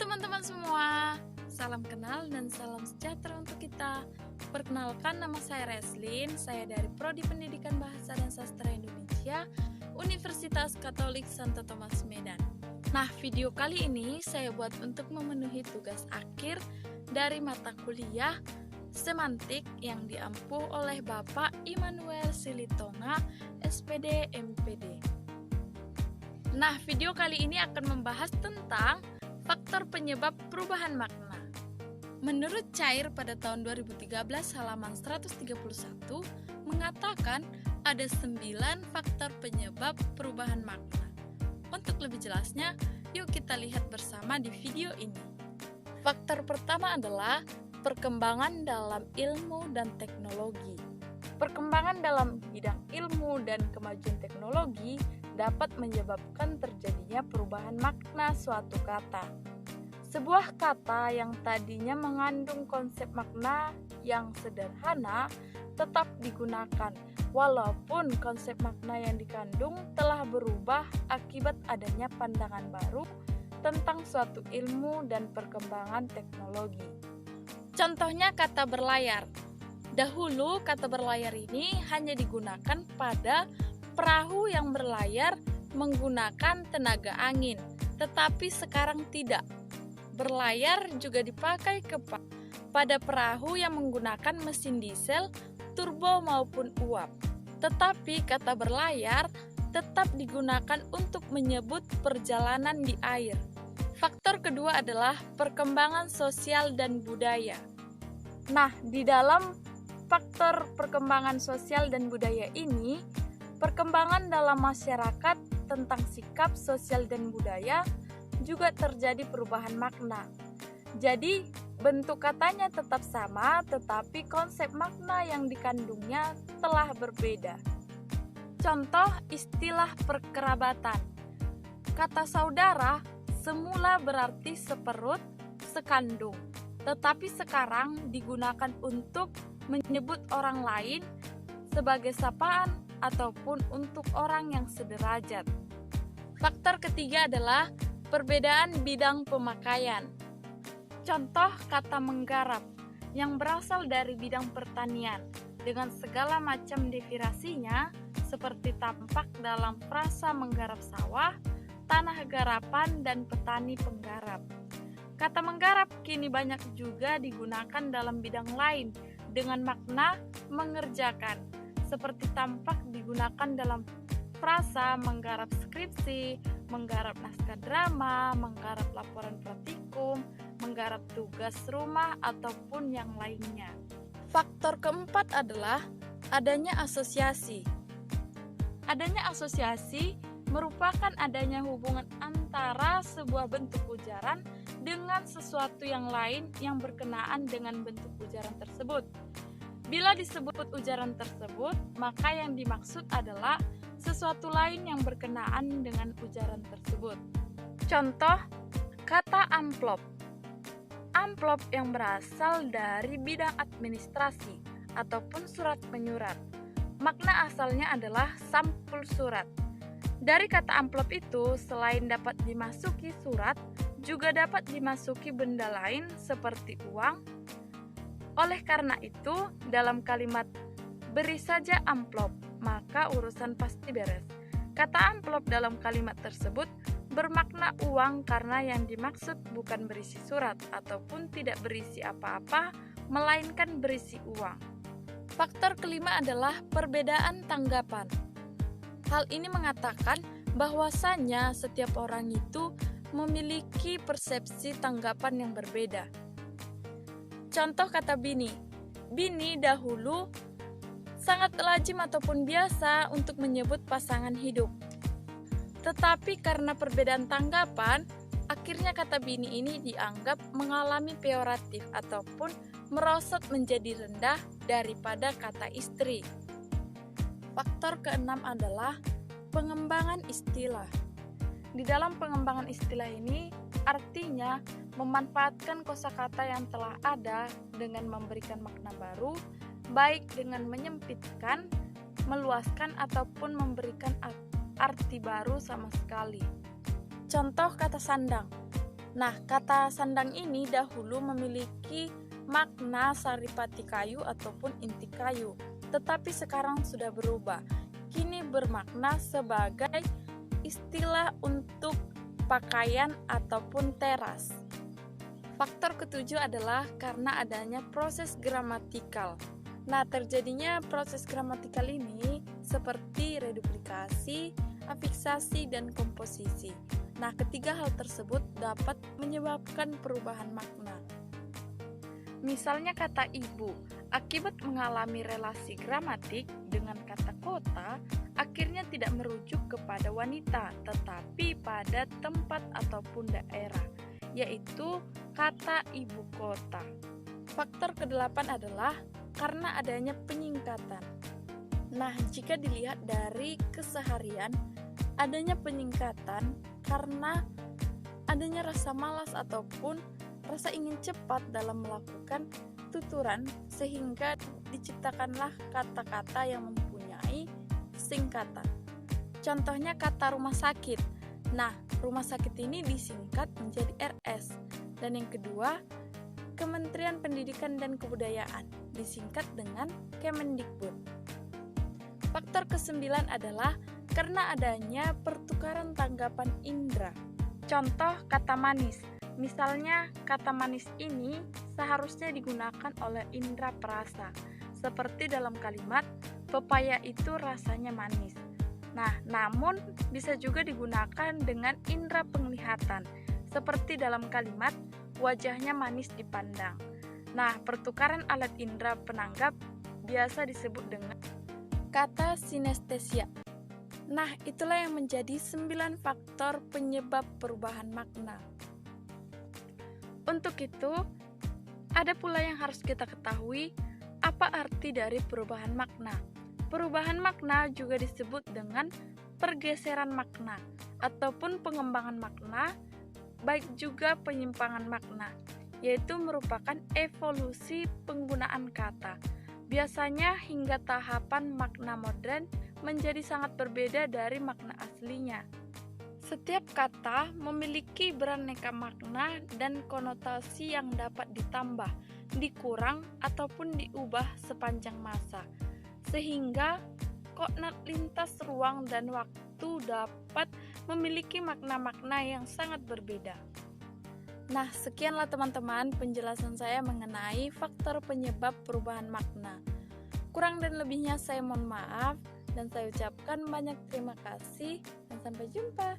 teman-teman semua, salam kenal dan salam sejahtera untuk kita. Perkenalkan, nama saya Reslin, saya dari Prodi Pendidikan Bahasa dan Sastra Indonesia, Universitas Katolik Santo Thomas Medan. Nah, video kali ini saya buat untuk memenuhi tugas akhir dari mata kuliah Semantik yang diampu oleh Bapak Immanuel Silitonga, SPD MPD. Nah, video kali ini akan membahas tentang faktor penyebab perubahan makna. Menurut Cair pada tahun 2013 halaman 131 mengatakan ada 9 faktor penyebab perubahan makna. Untuk lebih jelasnya, yuk kita lihat bersama di video ini. Faktor pertama adalah perkembangan dalam ilmu dan teknologi. Perkembangan dalam bidang ilmu dan kemajuan teknologi dapat menyebabkan terjadinya perubahan makna suatu kata. Sebuah kata yang tadinya mengandung konsep makna yang sederhana tetap digunakan, walaupun konsep makna yang dikandung telah berubah akibat adanya pandangan baru tentang suatu ilmu dan perkembangan teknologi. Contohnya kata berlayar. Dahulu kata berlayar ini hanya digunakan pada perahu yang berlayar menggunakan tenaga angin, tetapi sekarang tidak. Berlayar juga dipakai pada perahu yang menggunakan mesin diesel, turbo maupun uap. Tetapi kata berlayar tetap digunakan untuk menyebut perjalanan di air. Faktor kedua adalah perkembangan sosial dan budaya. Nah, di dalam faktor perkembangan sosial dan budaya ini, perkembangan dalam masyarakat tentang sikap sosial dan budaya juga terjadi perubahan makna. Jadi, bentuk katanya tetap sama, tetapi konsep makna yang dikandungnya telah berbeda. Contoh istilah perkerabatan. Kata saudara semula berarti seperut, sekandung, tetapi sekarang digunakan untuk menyebut orang lain sebagai sapaan ataupun untuk orang yang sederajat. Faktor ketiga adalah perbedaan bidang pemakaian. Contoh kata menggarap yang berasal dari bidang pertanian dengan segala macam definisinya seperti tampak dalam frasa menggarap sawah, tanah garapan, dan petani penggarap. Kata menggarap kini banyak juga digunakan dalam bidang lain dengan makna mengerjakan, seperti tampak digunakan dalam frasa menggarap skripsi, menggarap naskah drama, menggarap laporan praktikum, menggarap tugas rumah, ataupun yang lainnya. Faktor keempat adalah adanya asosiasi. Adanya asosiasi merupakan adanya hubungan antara sebuah bentuk ujaran dengan sesuatu yang lain yang berkenaan dengan bentuk ujaran tersebut. Bila disebut ujaran tersebut, maka yang dimaksud adalah sesuatu lain yang berkenaan dengan ujaran tersebut. Contoh, kata amplop. Amplop yang berasal dari bidang administrasi ataupun surat menyurat. Makna asalnya adalah sampul surat. Dari kata amplop itu, selain dapat dimasuki surat, juga dapat dimasuki benda lain seperti uang. Oleh karena itu, dalam kalimat beri saja amplop, maka urusan pasti beres. Kata amplop dalam kalimat tersebut bermakna uang karena yang dimaksud bukan berisi surat ataupun tidak berisi apa-apa, melainkan berisi uang. Faktor kelima adalah perbedaan tanggapan. Hal ini mengatakan bahwasannya setiap orang itu memiliki persepsi tanggapan yang berbeda. Contoh kata bini. Bini dahulu sangat lazim ataupun biasa untuk menyebut pasangan hidup. Tetapi karena perbedaan tanggapan, akhirnya kata bini ini dianggap mengalami peyoratif ataupun merosot menjadi rendah daripada kata istri. Faktor keenam adalah pengembangan istilah. Di dalam pengembangan istilah ini, artinya memanfaatkan kosakata yang telah ada dengan memberikan makna baru, baik dengan menyempitkan, meluaskan, ataupun memberikan arti baru sama sekali. Contoh kata sandang. Nah, kata sandang ini dahulu memiliki makna saripati kayu ataupun inti kayu, tetapi sekarang sudah berubah. Kini bermakna sebagai istilah untuk pakaian ataupun teras. Faktor ketujuh adalah karena adanya proses gramatikal. Nah, terjadinya proses gramatikal ini seperti reduplikasi, afiksasi, dan komposisi. Nah, ketiga hal tersebut dapat menyebabkan perubahan makna. Misalnya kata ibu, akibat mengalami relasi gramatik dengan kata kota, akhirnya tidak merujuk kepada wanita, tetapi pada tempat ataupun daerah, yaitu kata ibu kota. Faktor kedelapan adalah karena adanya penyingkatan. Nah, jika dilihat dari keseharian, adanya penyingkatan karena adanya rasa malas ataupun rasa ingin cepat dalam melakukan tuturan, sehingga diciptakanlah kata-kata yang mempunyai singkatan. Contohnya kata rumah sakit. Nah, rumah sakit ini disingkat menjadi RS. Dan yang kedua, Kementerian Pendidikan dan Kebudayaan disingkat dengan Kemendikbud. Faktor kesembilan adalah karena adanya pertukaran tanggapan indera. Contoh kata manis. Misalnya kata manis ini seharusnya digunakan oleh indera perasa, seperti dalam kalimat pepaya itu rasanya manis. Nah, namun bisa juga digunakan dengan indera penglihatan, seperti dalam kalimat wajahnya manis dipandang. Nah, pertukaran alat indera penanggap biasa disebut dengan kata sinestesia. Nah, itulah yang menjadi 9 faktor penyebab perubahan makna. Untuk itu, ada pula yang harus kita ketahui, apa arti dari perubahan makna. Perubahan makna juga disebut dengan pergeseran makna ataupun pengembangan makna, baik juga penyimpangan makna, yaitu merupakan evolusi penggunaan kata. Biasanya hingga tahapan makna modern menjadi sangat berbeda dari makna aslinya. Setiap kata memiliki beraneka makna dan konotasi yang dapat ditambah, dikurang, ataupun diubah sepanjang masa, sehingga koordinat lintas ruang dan waktu dapat memiliki makna-makna yang sangat berbeda. Nah, sekianlah teman-teman penjelasan saya mengenai faktor penyebab perubahan makna. Kurang dan lebihnya saya mohon maaf, dan saya ucapkan banyak terima kasih, dan sampai jumpa.